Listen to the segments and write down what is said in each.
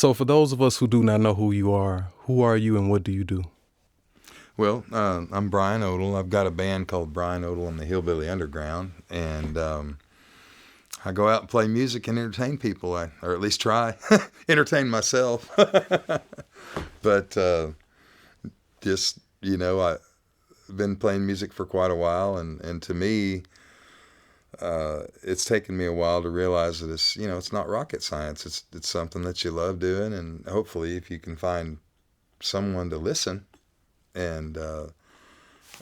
So for those of us who do not know who are you and what do you do? Well, I'm Brian Odle. I've got a band called Brian Odle and the Hillbilly Underground, and I go out and play music and entertain people, or at least try entertain myself. But just I've been playing music for quite a while, and to me, it's taken me a while to realize that it's not rocket science. It's something that you love doing, and hopefully, if you can find someone to listen and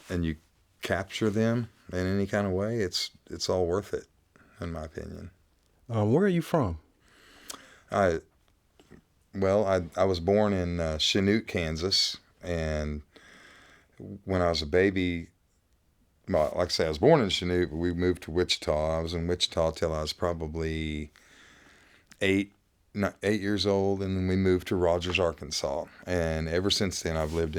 you capture them in any kind of way, it's all worth it, in my opinion. Where are you from? I was born in Chanute, Kansas, and when I was a baby, well, like I say, I was born in Chanute, but we moved to Wichita. I was in Wichita till I was probably 8 years old, and then we moved to Rogers, Arkansas. And ever since then, I live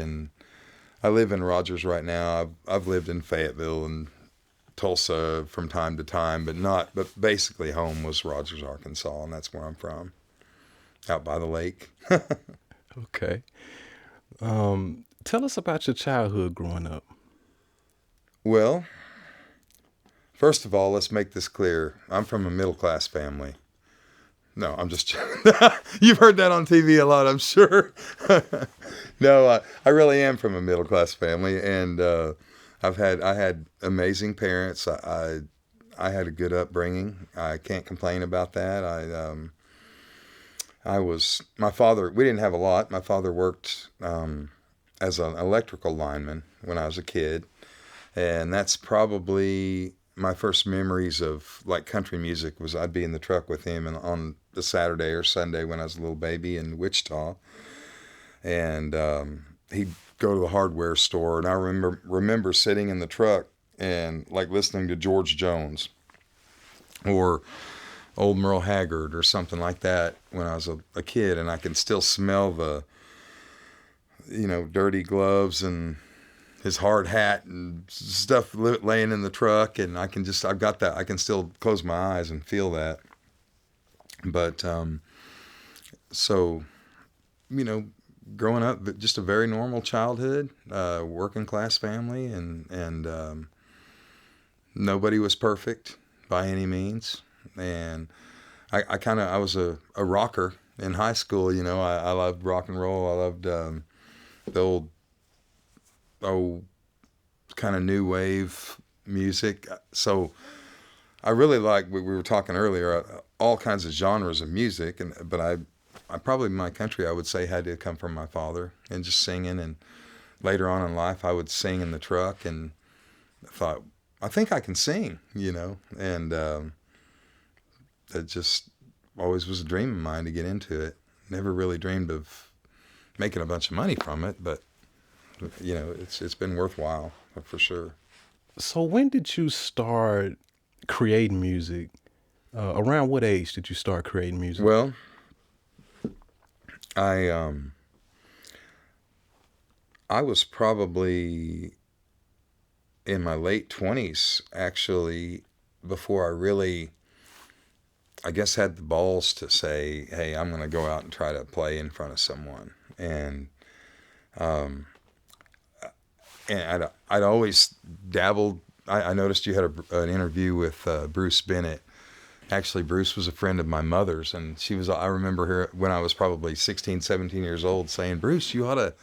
in Rogers right now. I've lived in Fayetteville and Tulsa from time to time, but basically home was Rogers, Arkansas, and that's where I'm from, out by the lake. Okay. Tell us about your childhood growing up. Well, first of all, let's make this clear. I'm from a middle-class family. No, I'm just you've heard that on TV a lot, I'm sure. No, I really am from a middle-class family, and I had amazing parents. I had a good upbringing. I can't complain about that. My father, we didn't have a lot. My father worked as an electrical lineman when I was a kid, and that's probably my first memories of like country music was I'd be in the truck with him and on the Saturday or Sunday when I was a little baby in Wichita, and he'd go to the hardware store, and I remember sitting in the truck and like listening to George Jones or old Merle Haggard or something like that when I was a kid, and I can still smell the dirty gloves and his hard hat and stuff laying in the truck, and I've got that. I can still close my eyes and feel that. But so growing up, just a very normal childhood, working class family, and nobody was perfect by any means. And I was a rocker in high school. I loved rock and roll. I loved the old kind of new wave music. So I really like, we were talking earlier, all kinds of genres of music, but I probably, my country, I would say, had to come from my father and just singing. And later on in life, I would sing in the truck, and I thought, I think I can sing, and it just always was a dream of mine to get into it. Never really dreamed of making a bunch of money from it, but it's been worthwhile for sure. So when did you start creating music? Around what age did you start creating music? Well, I was probably in my late 20s, actually, before I really, I guess, had the balls to say, hey, I'm going to go out and try to play in front of someone. And I'd always dabbled. I noticed you had an interview with Bruce Bennett. Actually, Bruce was a friend of my mother's, and I remember her when I was probably 16, 17 years old saying, Bruce, you ought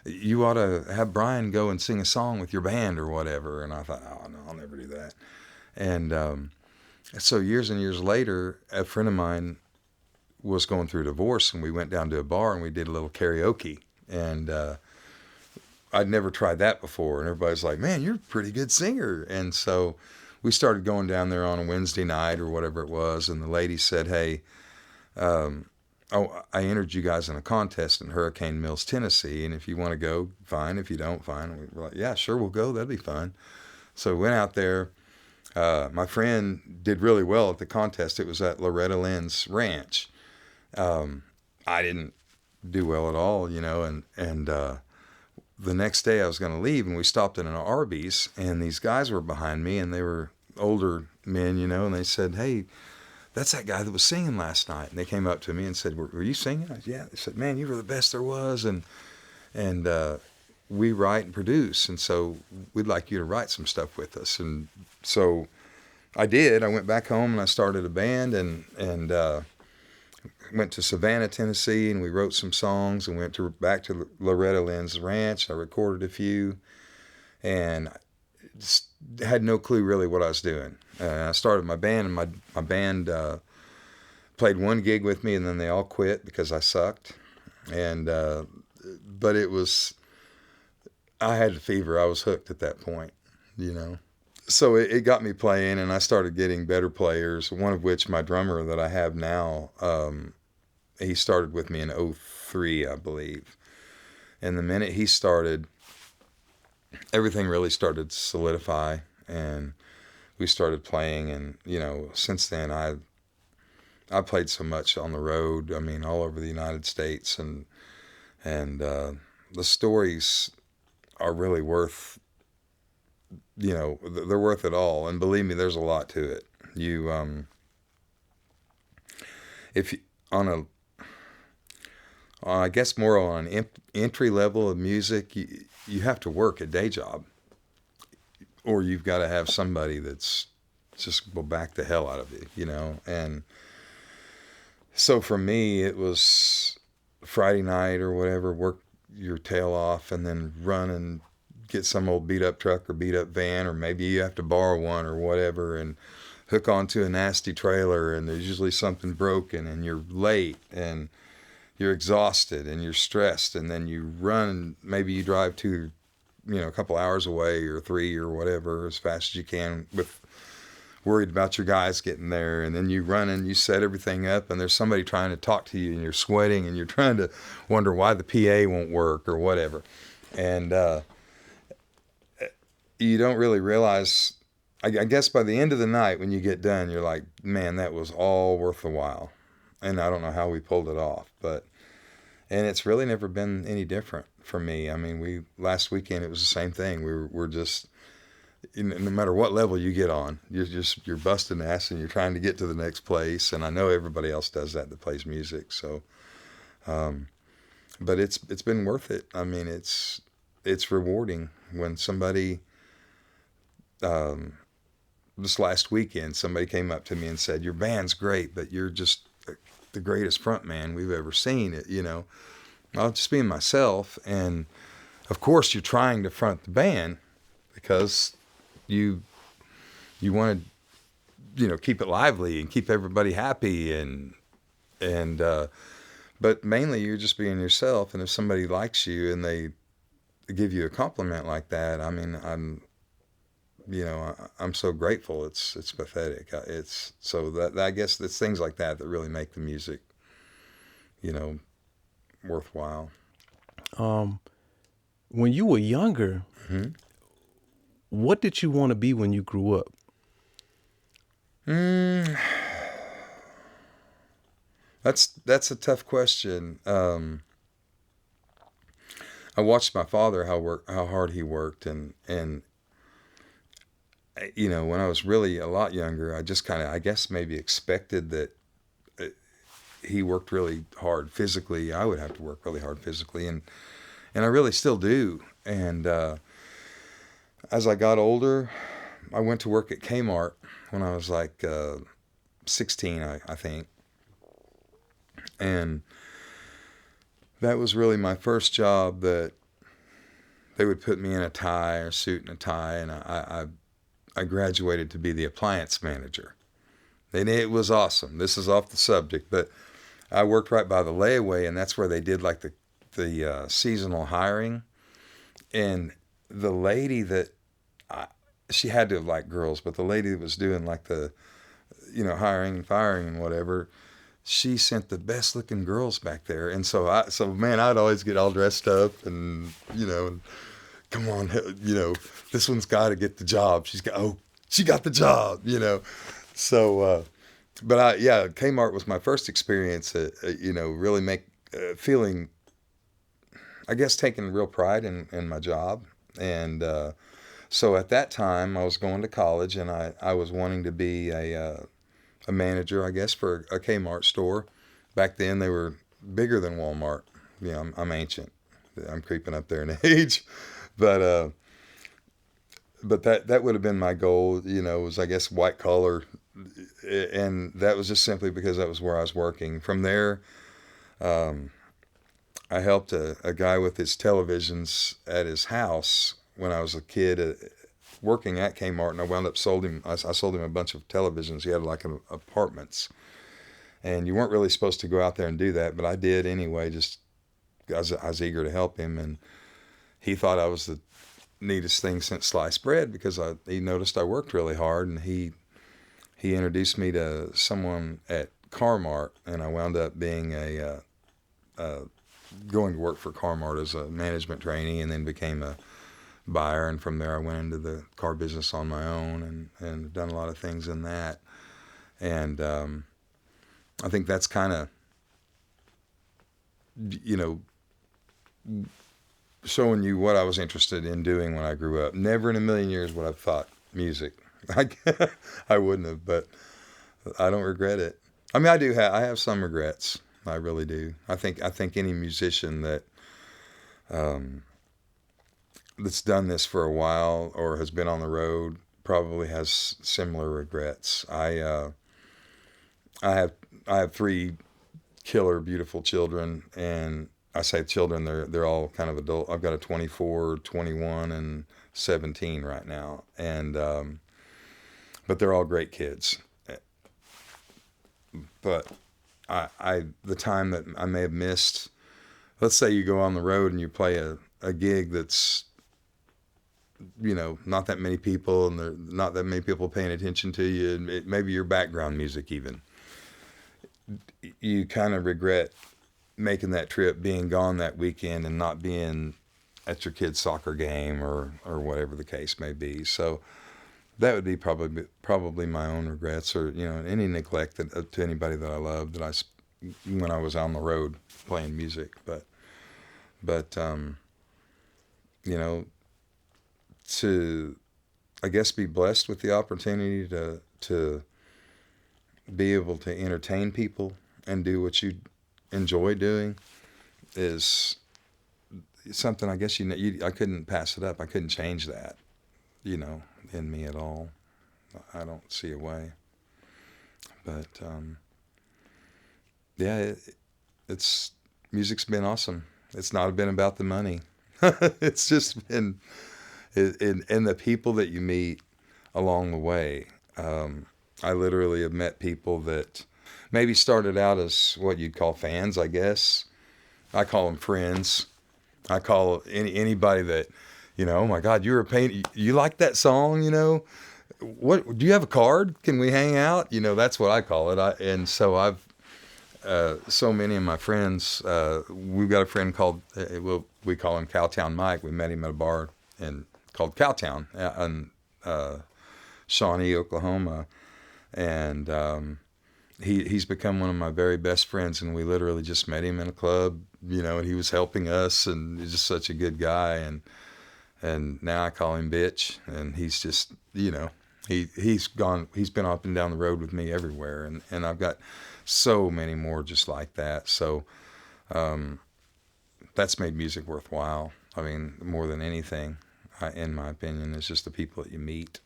to have Brian go and sing a song with your band or whatever. And I thought, oh, no, I'll never do that. And so years and years later, a friend of mine was going through a divorce, and we went down to a bar and we did a little karaoke. And I'd never tried that before. And everybody's like, man, you're a pretty good singer. And so we started going down there on a Wednesday night or whatever it was. And the lady said, hey, I entered you guys in a contest in Hurricane Mills, Tennessee. And if you want to go, fine. If you don't, fine. And we were like, yeah, sure, we'll go. That'd be fun. So we went out there. My friend did really well at the contest. It was at Loretta Lynn's ranch. I didn't do well at all, and the next day I was going to leave, and we stopped at an Arby's, and these guys were behind me, and they were older men, and they said, hey, that's that guy that was singing last night. And they came up to me and said, were you singing? I said, yeah. They said, man, you were the best there was. And we write and produce. And so we'd like you to write some stuff with us. And so I did. I went back home and I started a band and went to Savannah, Tennessee, and we wrote some songs and went back to Loretta Lynn's ranch. I recorded a few and just had no clue really what I was doing. I started my band, and my band played one gig with me, and then they all quit because I sucked. And but it was, I had the fever. I was hooked at that point, you know. So it got me playing, and I started getting better players, one of which my drummer that I have now, he started with me in '03, I believe. And the minute he started, everything really started to solidify, and we started playing. And, you know, since then I played so much on the road, I mean, all over the United States, and the stories are really worth, you know, they're worth it all. And believe me, there's a lot to it. You, if you, on a, I guess more on an entry level of music, you have to work a day job, or you've got to have somebody that's just will back the hell out of you, you know. And so for me, it was Friday night or whatever, work your tail off, and then run and get some old beat up truck or beat up van, or maybe you have to borrow one or whatever, and hook onto a nasty trailer, and there's usually something broken, and you're late, and you're exhausted, and you're stressed, and then you run, maybe you drive to, you know, a couple hours away or 3 or whatever as fast as you can, with worried about your guys getting there, and then you run and you set everything up, and there's somebody trying to talk to you, and you're sweating, and you're trying to wonder why the PA won't work or whatever. And you don't really realize, I guess by the end of the night when you get done, you're like, man, that was all worth the while. And I don't know how we pulled it off, and it's really never been any different for me. I mean, last weekend it was the same thing. We're just, no matter what level you get on, you're busting ass, and you're trying to get to the next place. And I know everybody else does that plays music. So, but it's been worth it. I mean, it's rewarding when somebody, this last weekend, somebody came up to me and said, your band's great, but you're just the greatest front man we've ever seen. It, you know, I'll just being myself. And of course you're trying to front the band because you want to, you know, keep it lively and keep everybody happy, and but mainly you're just being yourself. And if somebody likes you and they give you a compliment like that, I mean, I'm so grateful. It's pathetic. It's so that I guess it's things like that really make the music, you know, worthwhile. When you were younger, Mm-hmm. what did you want to be when you grew up? That's a tough question. I watched my father how hard he worked, and you know, when I was really a lot younger, I just kind of, I guess, maybe expected that he worked really hard physically. I would have to work really hard physically, and I really still do. And as I got older, I went to work at Kmart when I was like 16, I think. And that was really my first job that they would put me in a tie, or suit and a tie, and I graduated to be the appliance manager. And it was awesome. This is off the subject, but I worked right by the layaway, and that's where they did like the seasonal hiring. And the lady that, she had to have liked girls, but the lady that was doing like the, you know, hiring and firing and whatever, she sent the best looking girls back there. And so man, I'd always get all dressed up, and, you know, come on, you know, this one's got to get the job. She got the job, you know. So, but Kmart was my first experience at, you know, really feeling, I guess, taking real pride in my job. And so at that time I was going to college, and I was wanting to be a a manager, I guess, for a Kmart store. Back then, they were bigger than Walmart. I'm ancient. I'm creeping up there in age, but that would have been my goal. Was, I guess, white collar, and that was just simply because that was where I was working. From there, I helped a guy with his televisions at his house when I was a kid, working at Kmart, and I wound up sold him. I sold him a bunch of televisions. He had like apartments, and you weren't really supposed to go out there and do that, but I did anyway. Just I was eager to help him, and he thought I was the neatest thing since sliced bread because he noticed I worked really hard, and he introduced me to someone at Carmart, and I wound up being going to work for Carmart as a management trainee, and then became a buyer. And from there, I went into the car business on my own, and done a lot of things in that. And I think that's kind of, showing you what I was interested in doing when I grew up. Never in a million years would I've thought music. I wouldn't have, but I don't regret it. I mean, I have some regrets. I really do. I think any musician that's done this for a while or has been on the road probably has similar regrets. I have three killer, beautiful children, and I say children, they're all kind of adult. I've got a 24, 21, and 17 right now, and but they're all great kids. But the time that I may have missed, let's say you go on the road and you play a gig that's, not that many people, and there not that many people paying attention to you, and maybe your background music even. You kind of regret making that trip, being gone that weekend, and not being at your kid's soccer game or whatever the case may be. So that would be probably my own regrets, or any neglect to anybody that I loved when I was on the road playing music. But to, I guess, be blessed with the opportunity to be able to entertain people and do what you enjoy doing is something, I guess, I couldn't pass it up. I couldn't change that, in me at all. I don't see a way. But yeah, it's music's been awesome. It's not been about the money. It's just been and the people that you meet along the way. I literally have met people that maybe started out as what you'd call fans, I guess. I call them friends. I call anybody that, oh my God, you're a painter. You like that song, What do you have a card? Can we hang out? That's what I call it. And so I've so many of my friends. We've got a friend called we call him Cowtown Mike. We met him at a bar called Cowtown in Shawnee, Oklahoma, and he's become one of my very best friends. And we literally just met him in a club, and he was helping us, and he's just such a good guy. And now I call him Bitch, and he's just, he's been up and down the road with me everywhere, and I've got so many more just like that. So that's made music worthwhile. I mean, more than anything, in my opinion, it's just the people that you meet,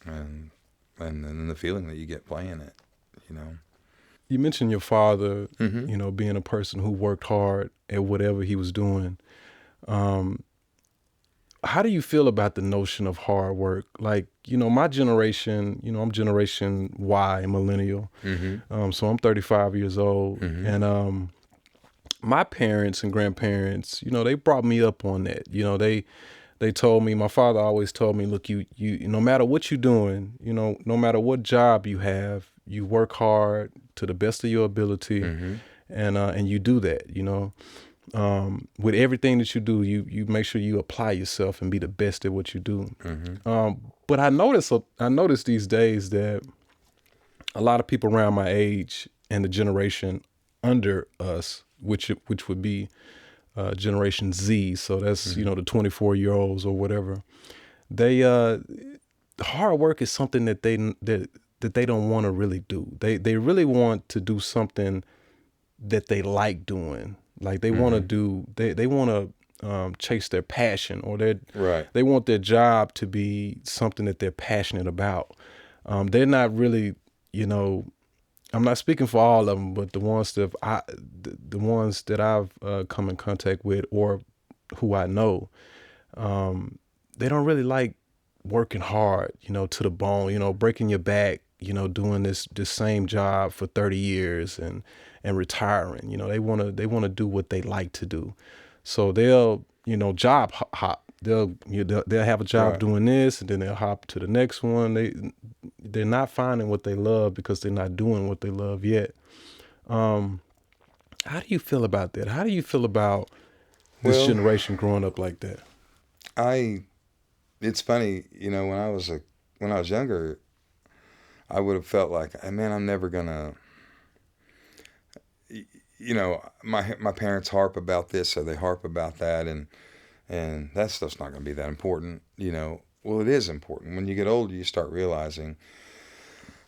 and then the feeling that you get playing it, You mentioned your father, Mm-hmm. being a person who worked hard at whatever he was doing. How do you feel about the notion of hard work? Like, my generation, I'm Generation Y, millennial. Mm-hmm. So I'm 35 years old. Mm-hmm. And my parents and grandparents, they brought me up on that. They told me, my father always told me, look, you no matter what you're doing, no matter what job you have, you work hard to the best of your ability, Mm-hmm. and you do that, with everything that you do, you make sure you apply yourself and be the best at what you do. Mm-hmm. But I noticed these days that a lot of people around my age and the generation under us, which would be Generation Z, so that's Mm-hmm. the 24-year-olds or whatever. They hard work is something that that they don't want to really do. They really want to do something that they like doing. Like they want to do, they want to chase their passion, or Right. they want their job to be something that they're passionate about. They're not really, you know, I'm not speaking for all of them, but the ones the ones that I've come in contact with, or who I know, they don't really like working hard, you know, to the bone, you know, breaking your back, you know, doing this same job for 30 years and retiring. You know, they want to do what they like to do. So they'll, you know, job hop. They'll have a job Right. doing this, and then they'll hop to the next one. They're not finding what they love because they're not doing what they love yet. How do you feel about that? How do you feel about this Well, generation growing up like that? I it's funny, when I was younger, I would have felt like, man, I'm never gonna, my parents harp about this or they harp about that, and that stuff's not gonna be that important, you know. Well, it is important. When you get older, you start realizing,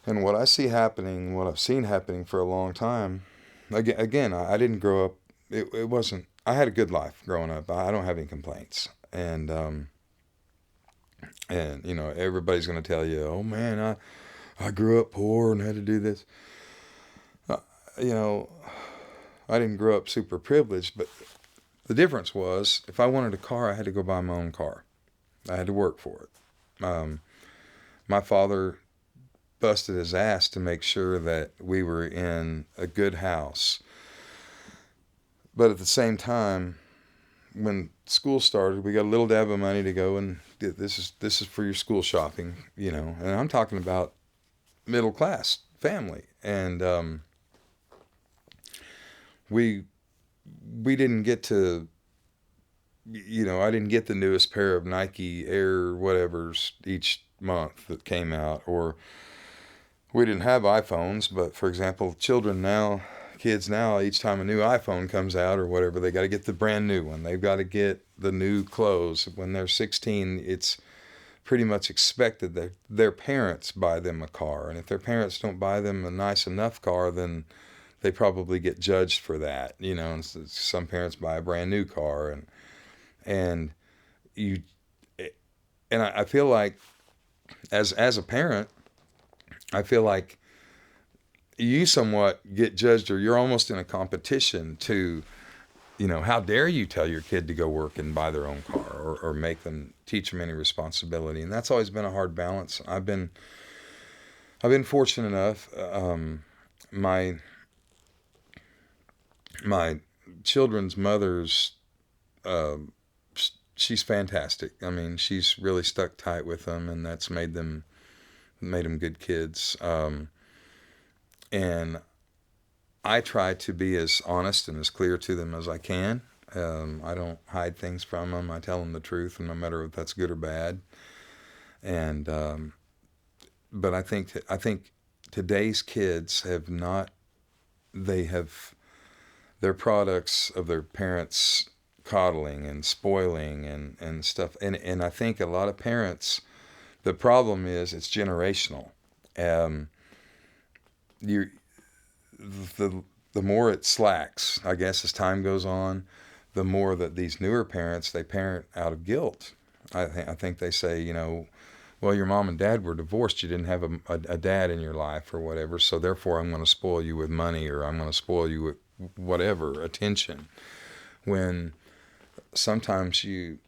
and what I see happening, what I've seen happening for a long time. Again, I didn't grow up. It wasn't. I had a good life growing up. I don't have any complaints, and everybody's gonna tell you, oh man, I grew up poor and had to do this. Uh, you know, I didn't grow up super privileged, but the difference was if I wanted a car, I had to go buy my own car. I had to work for it. My father busted his ass to make sure that we were in a good house. But at the same time, when school started, we got a little dab of money to go and this is for your school shopping, And I'm talking about middle class family, and we we didn't get to, I didn't get the newest pair of Nike Air whatevers each month that came out, or we didn't have iPhones. But for example, kids now, each time a new iPhone comes out or whatever, they got to get the brand new one. They've got to get the new clothes. When they're 16, it's pretty much expected that their parents buy them a car. And if their parents don't buy them a nice enough car, then they probably get judged for that. And some parents buy a brand new car, and you, and I feel like as a parent, I feel like you somewhat get judged, or you're almost in a competition to, how dare you tell your kid to go work and buy their own car, or make them, teach them any responsibility. And that's always been a hard balance. I've been fortunate enough. My children's mother's, she's fantastic. I mean, she's really stuck tight with them, and that's made them good kids. And I try to be as honest and as clear to them as I can. I don't hide things from them. I tell them the truth, and no matter if that's good or bad. And but I think today's kids have not. They're products of their parents' coddling and spoiling and stuff. And I think a lot of parents, the problem is it's generational. You the more it slacks, I guess, as time goes on, the more that these newer parents, they parent out of guilt. I think they say, well, your mom and dad were divorced. You didn't have a dad in your life or whatever, so therefore I'm going to spoil you with money, or I'm going to spoil you with whatever, attention. When sometimes you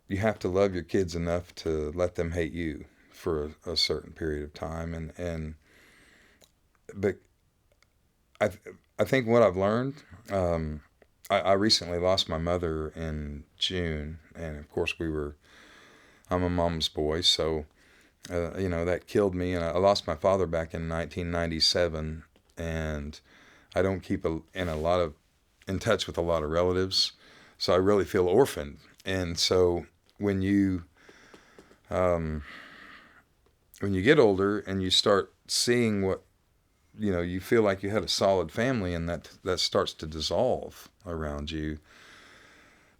have to love your kids enough to let them hate you for a certain period of time. But I think what I've learned, I recently lost my mother in June, and of course I'm a mom's boy, so that killed me. And I lost my father back in 1997, and I don't keep in touch with a lot of relatives, so I really feel orphaned. And so when you get older and you start seeing what, you feel like you had a solid family, and that starts to dissolve around you.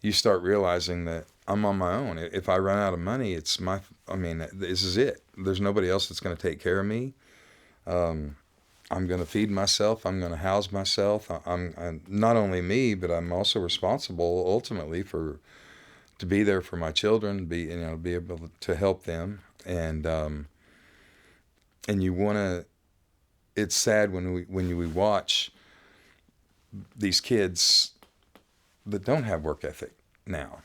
You start realizing that I'm on my own. If I run out of money, this is it. There's nobody else that's going to take care of me. I'm going to feed myself. I'm going to house myself. I'm not only me, but I'm also responsible ultimately for to be there for my children, be able to help them, and you want to. It's sad when we watch these kids that don't have work ethic now,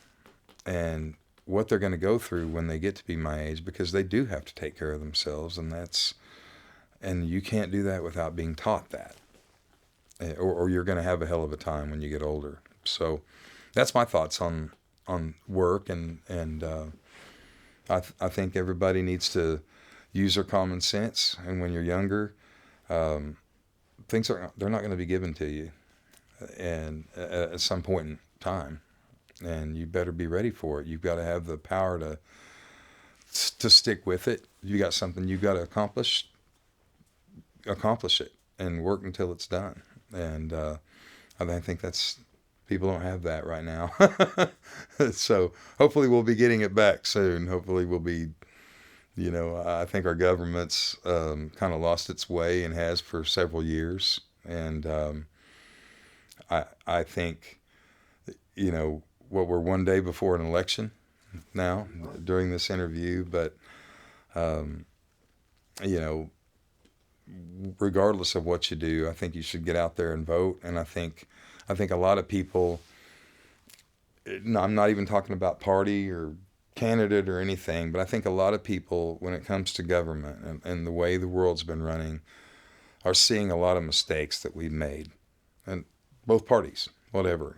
and what they're going to go through when they get to be my age, because they do have to take care of themselves, and you can't do that without being taught that, or you're going to have a hell of a time when you get older. So that's my thoughts on work, and I think everybody needs to use their common sense. And when you're younger, they're not going to be given to you, and at some point in time, and you better be ready for it. You've got to have the power to stick with it. You got something you've got to accomplish it, and work until it's done. And I think that's people don't have that right now. So hopefully we'll be getting it back soon. Hopefully we'll be, I think our government's kind of lost its way and has for several years. And I think, what we're one day before an election now during this interview, but um, you know, regardless of what you do, I think you should get out there and vote. And I think a lot of people, no, I'm not even talking about party or candidate or anything, but I think a lot of people, when it comes to government and the way the world's been running, are seeing a lot of mistakes that we've made. And both parties, whatever,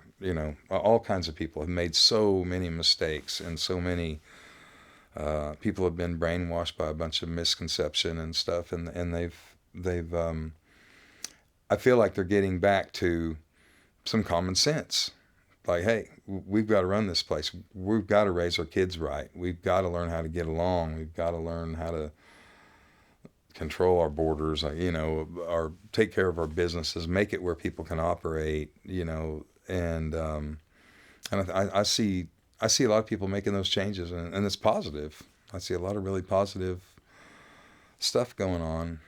all kinds of people have made so many mistakes, and so many people have been brainwashed by a bunch of misconception and stuff, and they've I feel like they're getting back to some common sense. Like, hey, we've got to run this place. We've got to raise our kids right. We've got to learn how to get along. We've got to learn how to control our borders, or take care of our businesses, make it where people can operate, and I see a lot of people making those changes, and it's positive. I see a lot of really positive stuff going on,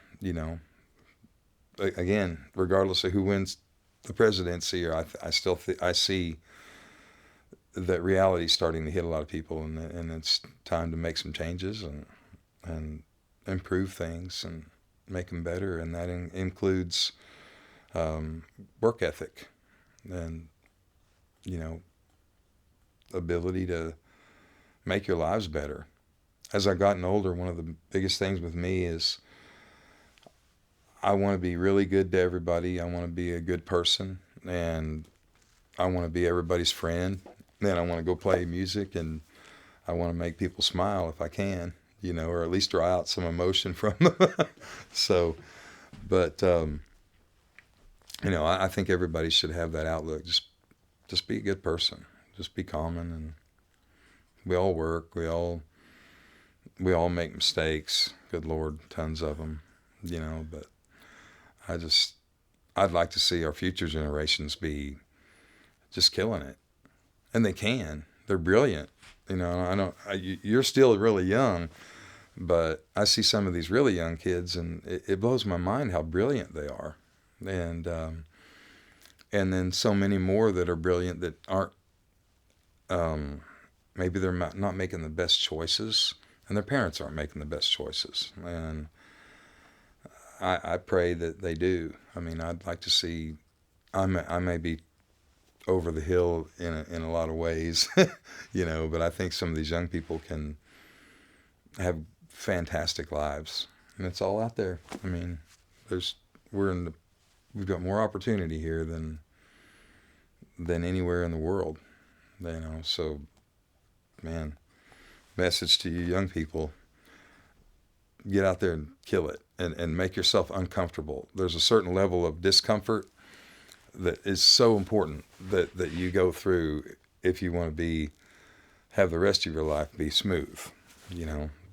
Again, regardless of who wins the presidency, or I see that reality is starting to hit a lot of people, and it's time to make some changes and improve things and make them better, and that includes work ethic and ability to make your lives better. As I've gotten older, one of the biggest things with me is I want to be really good to everybody. I want to be a good person, and I want to be everybody's friend. Then I want to go play music, and I want to make people smile if I can, or at least draw out some emotion from them. So, but I think everybody should have that outlook. Just be a good person. Just be common, and we all work. We all make mistakes. Good Lord, tons of them. But I'd like to see our future generations be just killing it, and they can. They're brilliant. You're still really young, but I see some of these really young kids, and it blows my mind how brilliant they are, and then so many more that are brilliant that aren't. Maybe they're not making the best choices, and their parents aren't making the best choices, and I pray that they do. I mean, I'd like to see. I may be over the hill in a lot of ways, but I think some of these young people can have fantastic lives, and it's all out there. I mean, we've got more opportunity here than anywhere in the world, So, man, message to you young people: get out there and kill it, and make yourself uncomfortable. There's a certain level of discomfort that is so important that you go through if you want to have the rest of your life be smooth.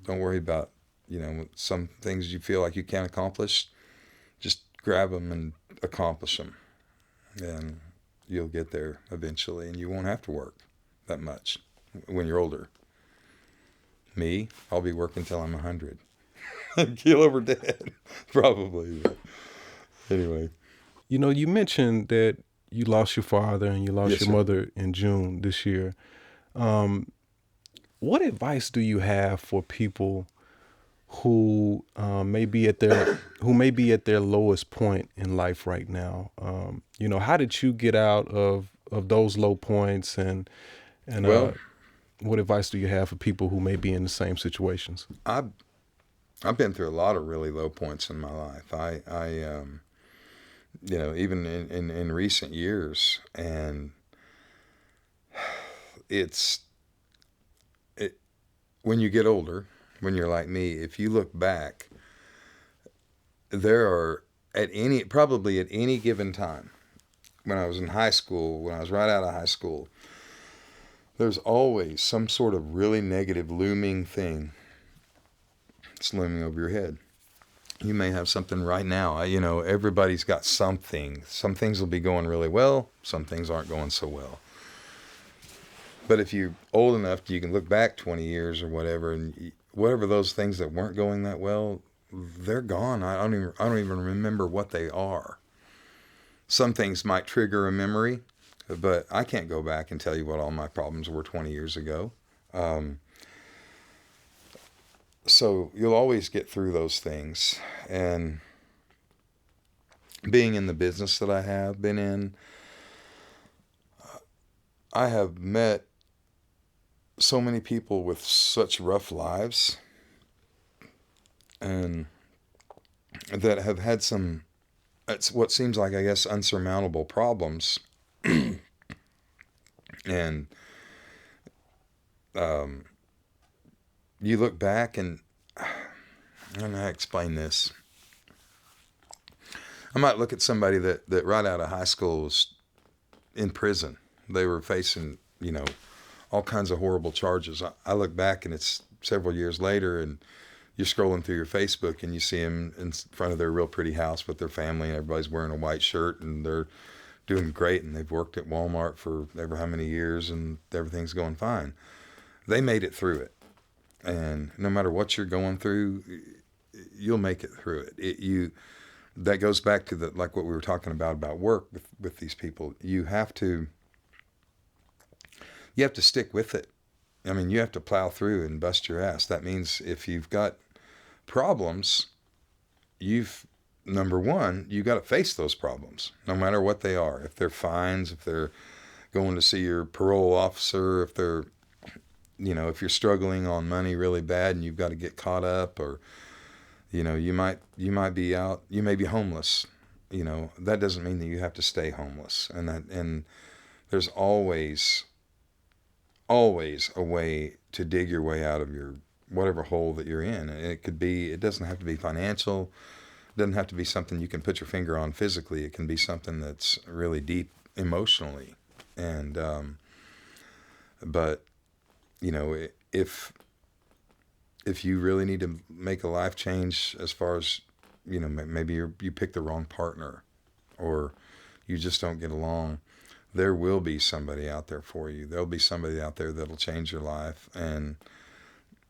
Don't worry about, some things you feel like you can't accomplish. Just grab them and accomplish them, and you'll get there eventually, and you won't have to work that much when you're older. Me, I'll be working till I'm 100. Keel over dead, probably. But anyway, You mentioned that you lost your father and you lost yes, your sir. mother in June this year. Um, what advice do you have for people who may be at their lowest point in life right now? How did you get out of those low points, and Well, what advice do you have for people who may be in the same situations? I've I've been through a lot of really low points in my life. Even in recent years, and it's it when you get older, when you're like me, if you look back, there are probably at any given time, when I was in high school, when I was right out of high school, there's always some sort of really negative looming thing that's looming over your head. You may have something right now. Everybody's got something. Some things will be going really well. Some things aren't going so well. But if you're old enough, you can look back 20 years or whatever, and whatever those things that weren't going that well, they're gone. I don't even remember what they are. Some things might trigger a memory, but I can't go back and tell you what all my problems were 20 years ago. Um, so you'll always get through those things. And being in the business that I have been in, I have met so many people with such rough lives, and that have had some, it's what seems like, I guess, unsurmountable problems. And um, you look back, and I don't know how to explain this. I might look at somebody that right out of high school was in prison. They were facing, all kinds of horrible charges. I look back, and it's several years later, and you're scrolling through your Facebook, and you see them in front of their real pretty house with their family, and everybody's wearing a white shirt, and they're doing great, and they've worked at Walmart for ever how many years, and everything's going fine. They made it through it. And no matter what you're going through, you'll make it through it. That goes back to like what we were talking about work with these people. You have to stick with it. I mean, you have to plow through and bust your ass. That means if you've got problems, number one, you got to face those problems, no matter what they are. If they're fines, if they're going to see your parole officer, if they're, if you're struggling on money really bad and you've got to get caught up, or, you might be out, you may be homeless. That doesn't mean that you have to stay homeless. And there's always a way to dig your way out of your whatever hole that you're in. And it doesn't have to be financial. It doesn't have to be something you can put your finger on physically. It can be something that's really deep emotionally. And, but, if you really need to make a life change, as far as, maybe you pick the wrong partner, or you just don't get along, there will be somebody out there for you. There'll be somebody out there that'll change your life. And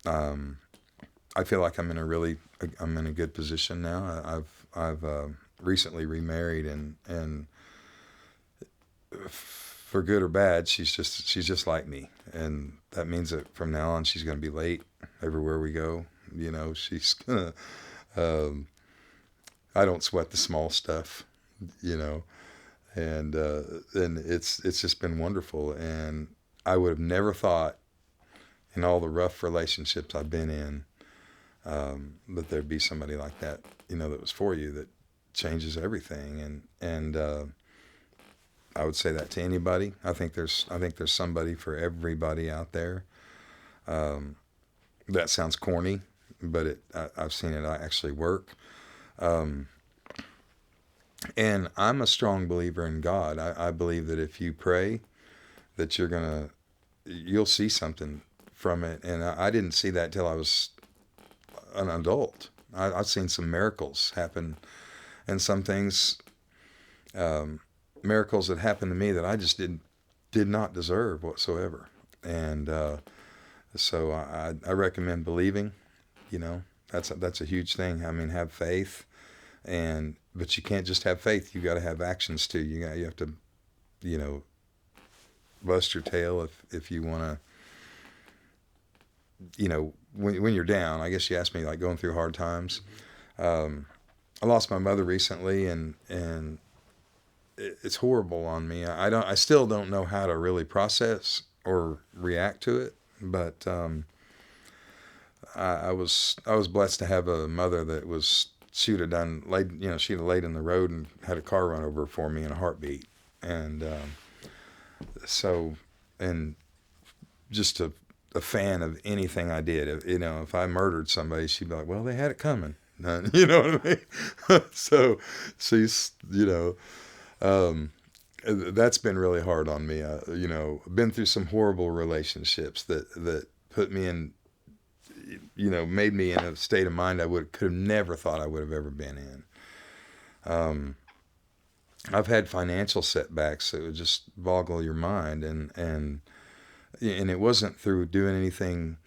I feel like I'm in a good position now. I've recently remarried, and for good or bad, she's just like me, and that means that from now on she's going to be late everywhere we go. She's gonna. I don't sweat the small stuff, and it's just been wonderful. And I would have never thought, in all the rough relationships I've been in, that there'd be somebody like that, that was for you, that changes everything. And I would say that to anybody. I think there's somebody for everybody out there. That sounds corny, but I've seen it actually work. And I'm a strong believer in God. I believe that if you pray, that you'll see something from it. And I didn't see that till I was an adult. I've seen some miracles happen, and some things, miracles that happened to me that I just did not deserve whatsoever. And so I recommend believing, That's a huge thing. I mean, have faith, but you can't just have faith. You got to have actions too. You have to, you know, bust your tail if you want to, you know, when you're down. I guess you asked me, like, going through hard times. I lost my mother recently, and it's horrible on me. I still don't know how to really process or react to it, but I was blessed to have a mother that she'd have she'd have laid in the road and had a car run over for me in a heartbeat, and so and just a fan of anything I did. If I murdered somebody, she'd be like, "Well, they had it coming." You know what I mean? So she's, that's been really hard on me. Been through some horrible relationships that put me in, made me in a state of mind could have never thought I would have ever been in. I've had financial setbacks that would just boggle your mind, and it wasn't through doing anything.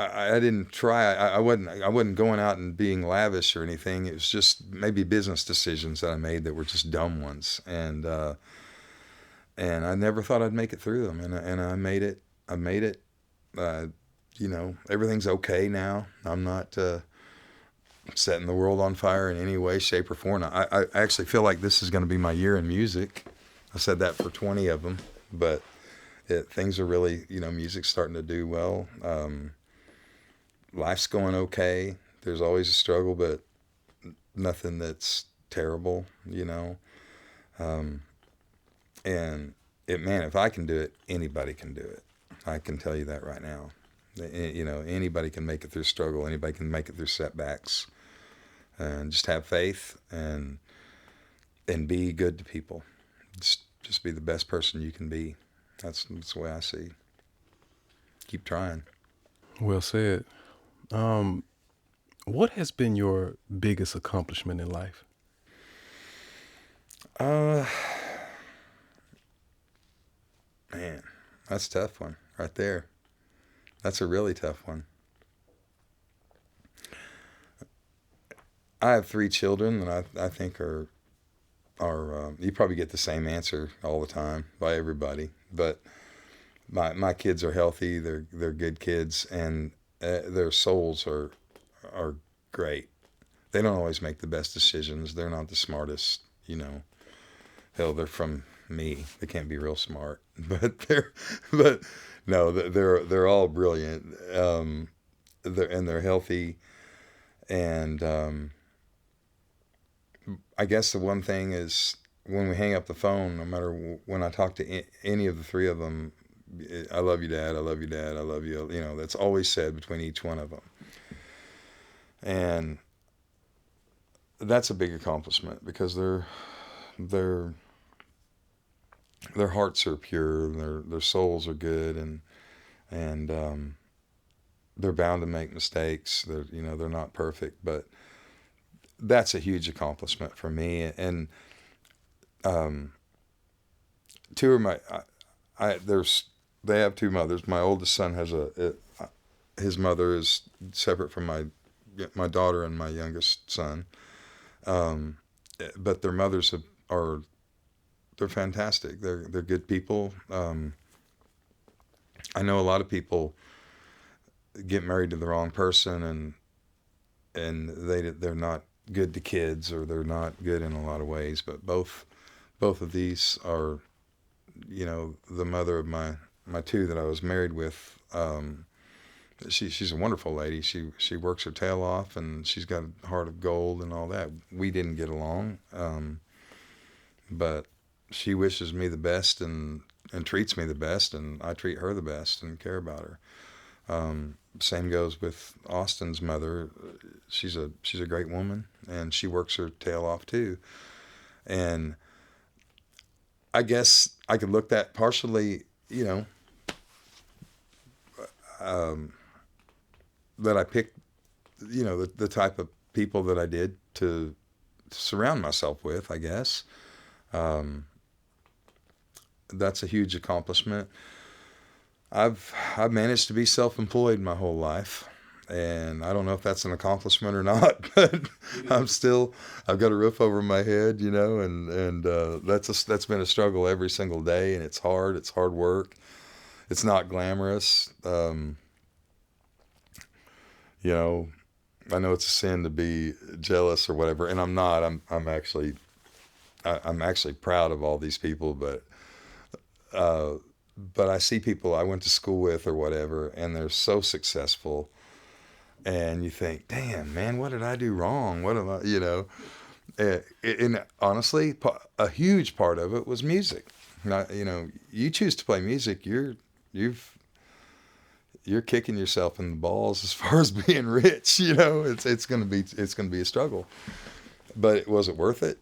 I didn't try. I wasn't going out and being lavish or anything. It was just maybe business decisions that I made that were just dumb ones, and I never thought I'd make it through them, and I made it. I made it. Everything's okay now. I'm not setting the world on fire in any way, shape, or form. I actually feel like this is going to be my year in music. I said that for 20 of them, but things are really, music's starting to do well. Life's going okay. There's always a struggle, but nothing that's terrible, and man, if I can do it, anybody can do it. I can tell you that right now. Anybody can make it through struggle. Anybody can make it through setbacks, and just have faith and be good to people. Just be the best person you can be. That's the way I see. Keep trying. Well said. What has been your biggest accomplishment in life? Man, that's a tough one right there. That's a really tough one. I have 3 children that I think are you probably get the same answer all the time by everybody, but my kids are healthy. They're good kids, and their souls are great. They don't always make the best decisions. They're not the smartest, Hell, they're from me. They can't be real smart, but they're all brilliant. They're healthy, and I guess the one thing is, when we hang up the phone, no matter when I talk to any of the 3 of them, "I love you, Dad. I love you, Dad. I love you." That's always said between each one of them, and that's a big accomplishment, because their hearts are pure, their souls are good, and they're bound to make mistakes. They're not perfect, but that's a huge accomplishment for me. And 2 of my they have 2 mothers. My oldest son has his mother is separate from my daughter and my youngest son. But their mothers they're fantastic. They're good people. I know a lot of people get married to the wrong person, and they're not good to kids, or they're not good in a lot of ways. But both of these are, the mother of my 2 that I was married with. She's a wonderful lady. She works her tail off, and she's got a heart of gold and all that. We didn't get along, but she wishes me the best and treats me the best, and I treat her the best and care about her. Same goes with Austin's mother. She's a great woman, and she works her tail off too. And I guess I could look that partially, that I picked, the type of people that I did to surround myself with, I guess. That's a huge accomplishment. I've managed to be self-employed my whole life, and I don't know if that's an accomplishment or not, but I've got a roof over my head, and that's been a struggle every single day, and it's hard. It's hard work. It's not glamorous. You know, I know it's a sin to be jealous or whatever, and I'm not. I'm actually proud of all these people, uh, but I see people I went to school with or whatever, and they're so successful, and you think, damn, man, what did I do wrong? What am I, and honestly, a huge part of it was music. Not, you choose to play music, you've you're kicking yourself in the balls as far as being rich. It's gonna be a struggle, but was it worth it?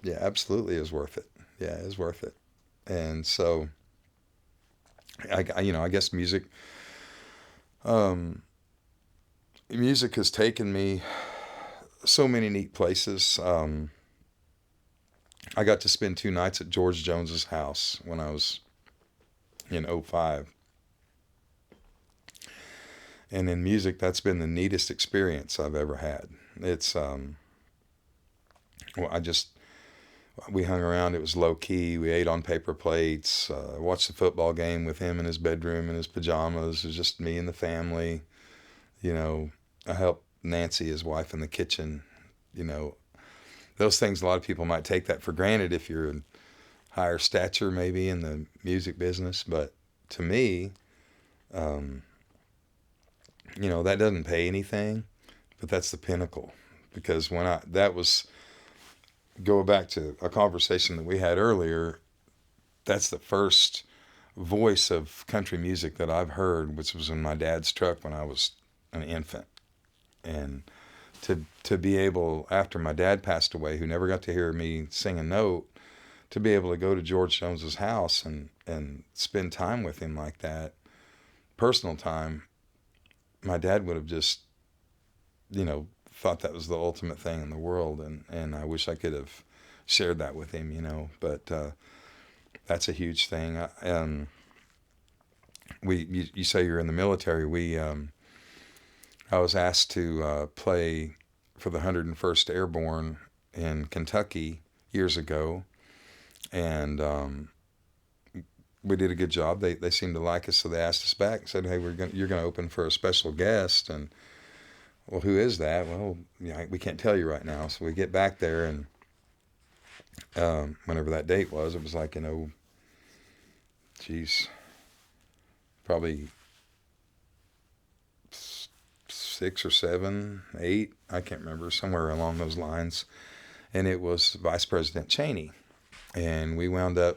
Yeah, absolutely, it was worth it. Yeah, it was worth it. And so, I guess um, music has taken me so many neat places. I got to spend 2 nights at George Jones's house when I was in '05. And in music, that's been the neatest experience I've ever had. It's, well, we hung around. It was low key. We ate on paper plates, watched the football game with him in his bedroom in his pajamas. It was just me and the family. You know, I helped Nancy, his wife, in the kitchen. You know, those things, a lot of people might take that for granted if you're in higher stature, maybe in the music business. But to me, um, that doesn't pay anything, but that's the pinnacle. Because that was, go back to a conversation that we had earlier, that's the first voice of country music that I've heard, which was in my dad's truck when I was an infant. And to be able, after my dad passed away, who never got to hear me sing a note, to be able to go to George Jones's house and spend time with him like that, personal time, my dad would have just, thought that was the ultimate thing in the world. And I wish I could have shared that with him. But that's a huge thing. You say you're in the military. I was asked to play for the 101st Airborne in Kentucky years ago, and we did a good job. They seemed to like us, so they asked us back and said, "Hey, you're gonna open for a special guest." And, well, who is that? Well, we can't tell you right now. So we get back there, and whenever that date was, it was like, geez, probably 6 or 7, 8, I can't remember, somewhere along those lines. And it was Vice President Cheney. And we were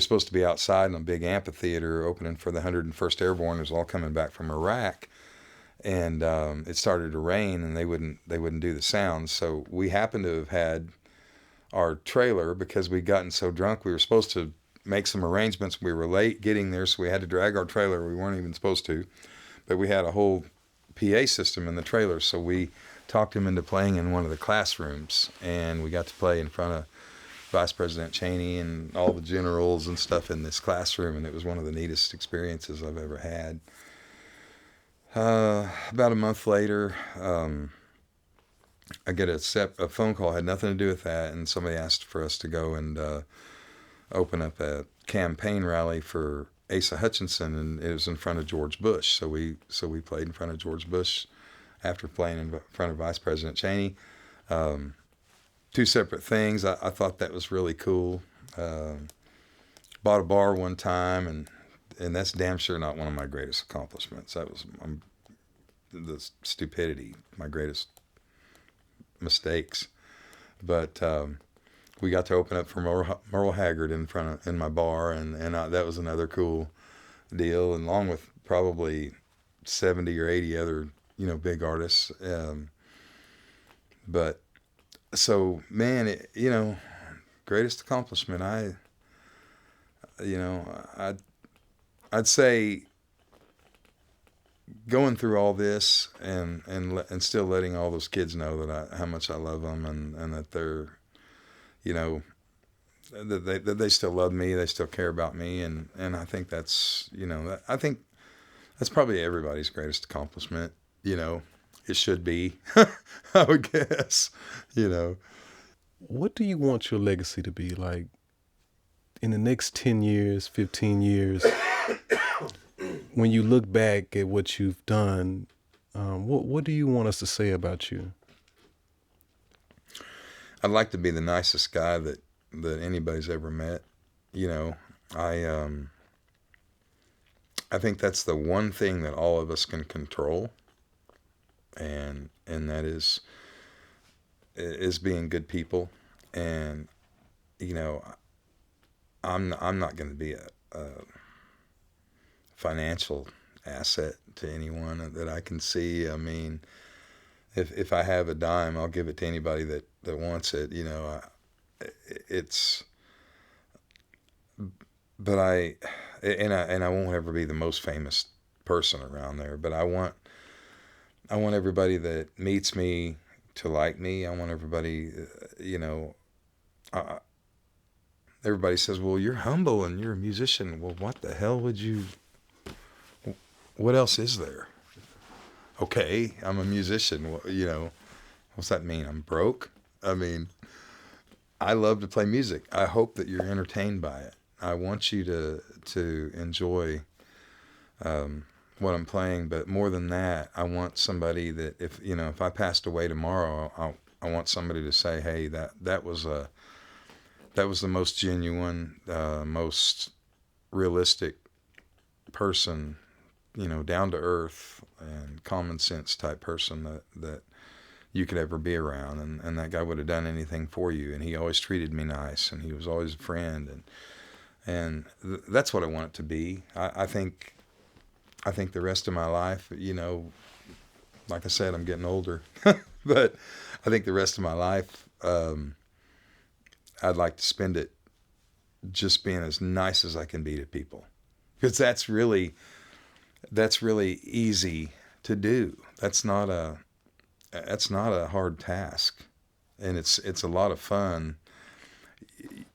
supposed to be outside in a big amphitheater opening for the 101st Airborne. It was all coming back from Iraq. And it started to rain, and they wouldn't do the sound. So we happened to have had our trailer, because we'd gotten so drunk. We were supposed to make some arrangements. We were late getting there, so we had to drag our trailer. We weren't even supposed to. But we had a whole PA system in the trailer, so we talked him into playing in one of the classrooms, and we got to play in front of Vice President Cheney and all the generals and stuff in this classroom, and it was one of the neatest experiences I've ever had. About a month later, I get a phone call, had nothing to do with that, and somebody asked for us to go and open up a campaign rally for Asa Hutchinson, and it was in front of George Bush. So we played in front of George Bush after playing in front of Vice President Cheney. Two separate things. I thought that was really cool. Bought a bar one time, and that's damn sure not one of my greatest accomplishments. That was the stupidity, my greatest mistakes. But we got to open up for Merle Haggard in my bar, and that was another cool deal, and along with probably 70 or 80 other big artists. But so, man, greatest accomplishment. I'd say going through all this and still letting all those kids know that how much I love them, and that they're, that they still love me, they still care about me, and I think that's, I think that's probably everybody's greatest accomplishment. You know, it should be, I would guess. You know, What do you want your legacy to be like in the next 10 years, 15 years? When you look back at what you've done, what do you want us to say about you? I'd like to be the nicest guy that anybody's ever met. You know, I I think that's the one thing that all of us can control, and that is being good people. And you know, I'm not going to be a financial asset to anyone that I can see. I mean, if I have a dime, I'll give it to anybody that wants it. You know, it's but I won't ever be the most famous person around there. But I want everybody that meets me to like me. I want everybody, uh, everybody says, well, you're humble and you're a musician. Well, what the hell would you, what else is there? Okay, I'm a musician. Well, what's that mean? I'm broke? I mean, I love to play music. I hope that you're entertained by it. I want you to enjoy what I'm playing, but more than that, I want somebody that if I passed away tomorrow, I want somebody to say, hey, that was the most genuine, most realistic person, down to earth and common sense type person that you could ever be around, and that guy would have done anything for you, and he always treated me nice, and he was always a friend, and that's what I want it to be. I think the rest of my life, like I said, I'm getting older, but I think the rest of my life, I'd like to spend it just being as nice as I can be to people, because that's really easy to do. That's not a hard task, and it's a lot of fun.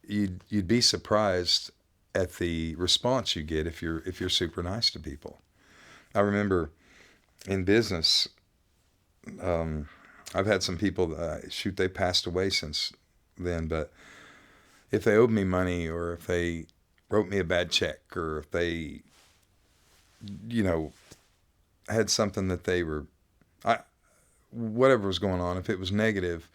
You'd be surprised at the response you get if you're super nice to people. I remember in business, I've had some people they passed away since then, but if they owed me money, or if they wrote me a bad check, or if they had something that they were, whatever was going on, if it was negative,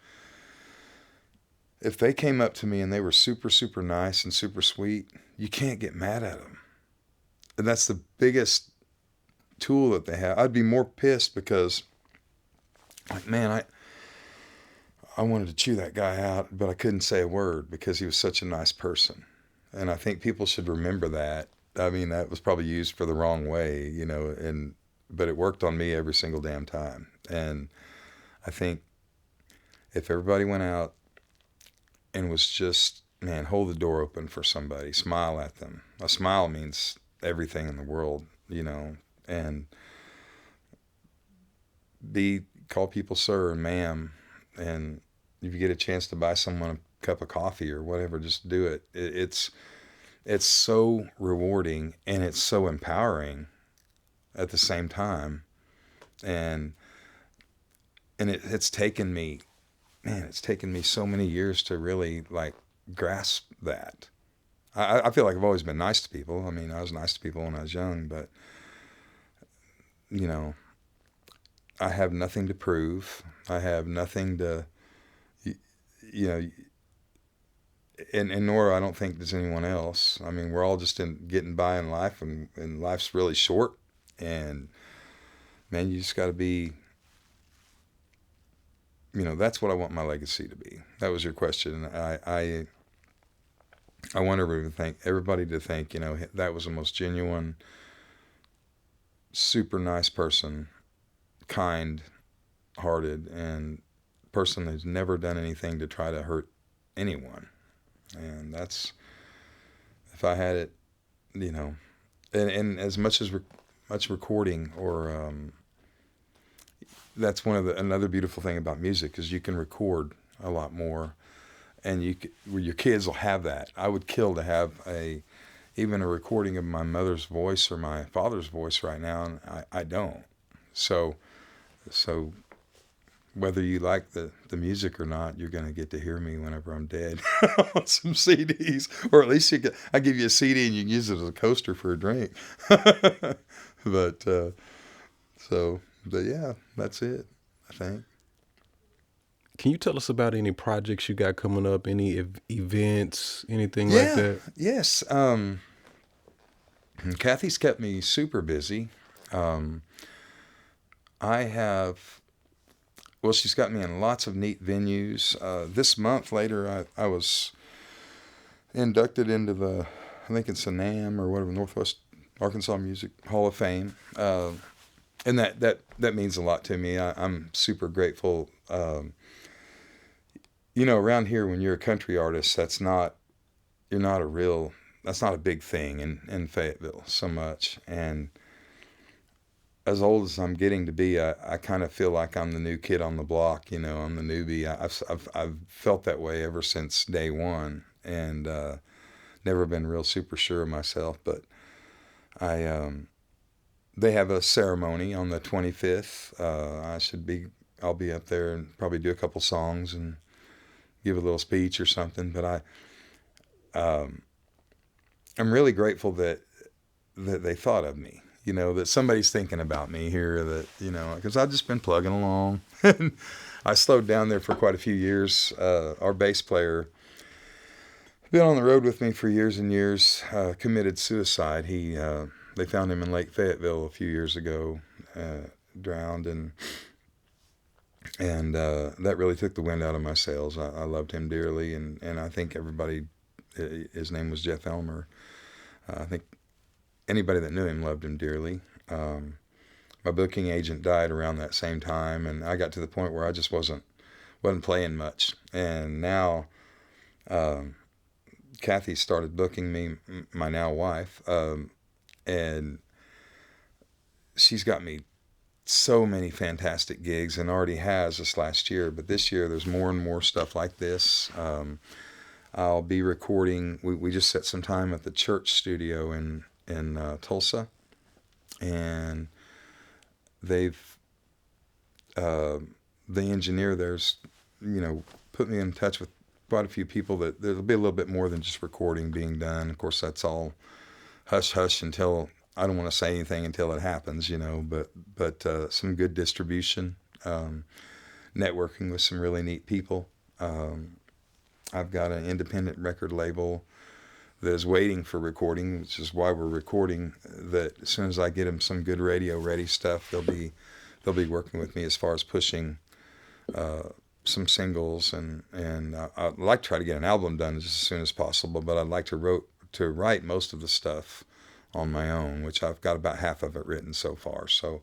if they came up to me and they were super, super nice and super sweet, you can't get mad at them. And that's the biggest tool that they have. I'd be more pissed because, like, man, I wanted to chew that guy out, but I couldn't say a word because he was such a nice person. And I think people should remember that. I mean, that was probably used for the wrong way, but it worked on me every single damn time. And I think if everybody went out and was just, man, hold the door open for somebody, smile at them. A smile means everything in the world, and call people sir and ma'am. And if you get a chance to buy someone a cup of coffee or whatever, just do it. It's so rewarding, and it's so empowering at the same time. And it's taken me, man, it's taken me so many years to really like grasp that. I feel like I've always been nice to people. I mean, I was nice to people when I was young, but I have nothing to prove. I have nothing to, and nor I don't think does anyone else. I mean, we're all just getting by in life, and life's really short. And man, you just got to be, that's what I want my legacy to be. That was your question. I want everybody to think, that was the most genuine, super nice person, kind-hearted, and person who's never done anything to try to hurt anyone. And that's, if I had it, and as much recording, or that's another beautiful thing about music is you can record a lot more, and well, your kids will have that. I would kill to have even a recording of my mother's voice or my father's voice right now, and I don't. So whether you like the music or not, you're going to get to hear me whenever I'm dead on some CDs, or at least I give you a CD and you can use it as a coaster for a drink. but but yeah, that's it, I think. Can you tell us about any projects you got coming up, any events, anything like Yeah, that? yes. Kathy's kept me super busy. Um, I have, well, she's got me in lots of neat venues. This month later, I was inducted into I think it's the NAM or whatever, Northwest Arkansas Music Hall of Fame. And that means a lot to me. I'm super grateful. Around here, when you're a country artist, you're not that's not a big thing in Fayetteville so much. And as old as I'm getting to be, I kind of feel like I'm the new kid on the block. I'm the newbie. I've felt that way ever since day one, and never been real super sure of myself. But they have a ceremony on the 25th. I'll be up there and probably do a couple songs and give a little speech or something. But I'm really grateful that they thought of me. That somebody's thinking about me here. Because I've just been plugging along. I slowed down there for quite a few years. Our bass player, been on the road with me for years and years, committed suicide. They found him in Lake Fayetteville a few years ago, drowned, and that really took the wind out of my sails. I loved him dearly, and I think everybody, his name was Jeff Elmer. I think anybody that knew him loved him dearly. My booking agent died around that same time, and I got to the point where I just wasn't playing much. And now Kathy started booking me, my now wife, and she's got me so many fantastic gigs, and already has this last year. But this year there's more and more stuff like this. I'll be recording. We just set some time at the church studio in Tulsa, and they've the engineer there's put me in touch with quite a few people that there'll be a little bit more than just recording being done. Of course, that's all hush hush until I don't want to say anything until it happens, but some good distribution, networking with some really neat people. I've got an independent record label that is waiting for recording, which is why we're recording. That as soon as I get them some good radio ready stuff, they'll be working with me as far as pushing some singles, and I'd like to try to get an album done just as soon as possible. But I'd like to write most of the stuff on my own, which I've got about half of it written so far. So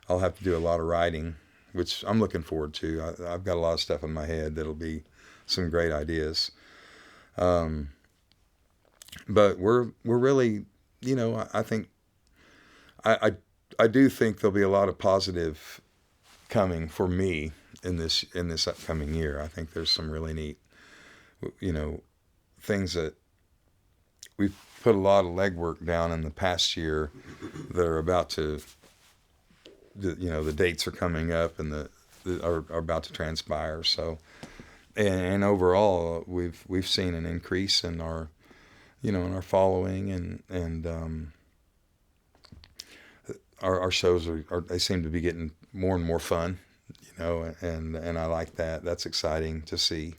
I'll have to do a lot of writing, which I'm looking forward to. I've got a lot of stuff in my head that'll be some great ideas. But we're really, I think I do think there'll be a lot of positive coming for me in this upcoming year. I think there's some really neat, things that we've put a lot of legwork down in the past year that are about to, the dates are coming up and are about to transpire. So, and overall, we've seen an increase in our, in our following, and our shows they seem to be getting more and more fun, and I like that. That's exciting to see,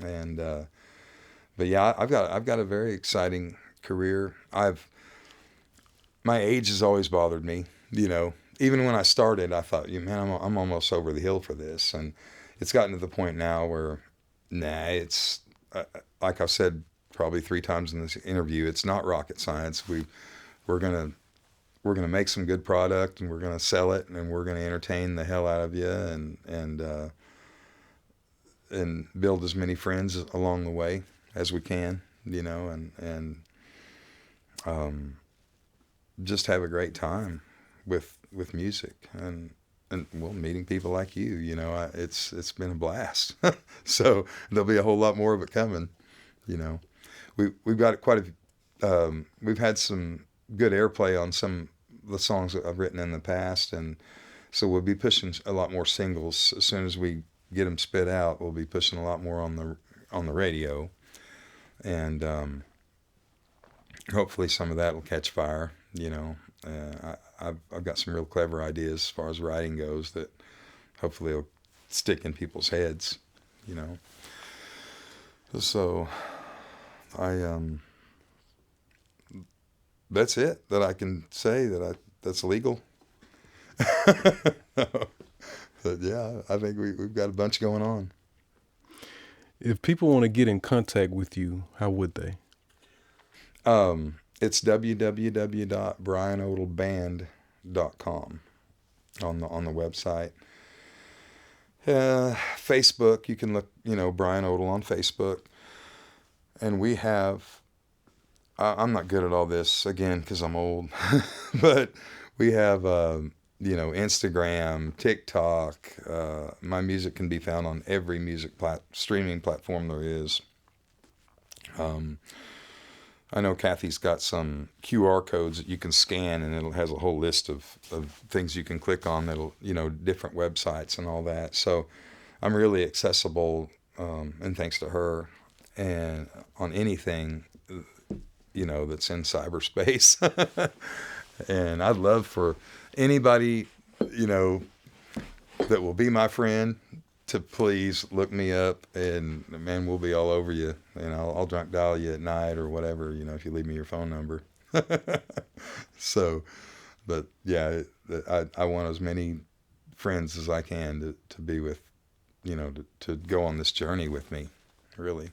and but yeah, I've got a very exciting career. My age has always bothered me, Even when I started, I thought, man, I'm almost over the hill for this, and it's gotten to the point now where, it's like I've said probably 3 times in this interview, it's not rocket science. We're gonna make some good product, and we're gonna sell it, and we're gonna entertain the hell out of you, and build as many friends along the way as we can, and just have a great time with music. And and well, meeting people like you, it's been a blast. So there'll be a whole lot more of it coming. You know, we've got quite we've had some good airplay on some of the songs that I've written in the past, and so we'll be pushing a lot more singles as soon as we get them spit out. We'll be pushing a lot more on the radio, and hopefully some of that will catch fire. I've got some real clever ideas as far as writing goes that hopefully will stick in people's heads. You know, so I that's it that I can say that's legal. But yeah, I think we've got a bunch going on. If people want to get in contact with you, how would they? It's www.brianodleband.com on the website. Facebook, you can look, Brian Odle on Facebook. And we have, I'm not good at all this, again, because I'm old, but we have, Instagram, TikTok. My music can be found on every streaming platform there is. I know Kathy's got some QR codes that you can scan, and it has a whole list of things you can click on that'll, different websites and all that. So I'm really accessible, and thanks to her, and on anything, that's in cyberspace. And I'd love for anybody, that will be my friend to please look me up, and man, we'll be all over you. And I'll drunk dial you at night or whatever, if you leave me your phone number. So, but yeah, I want as many friends as I can to be with, to go on this journey with me, really.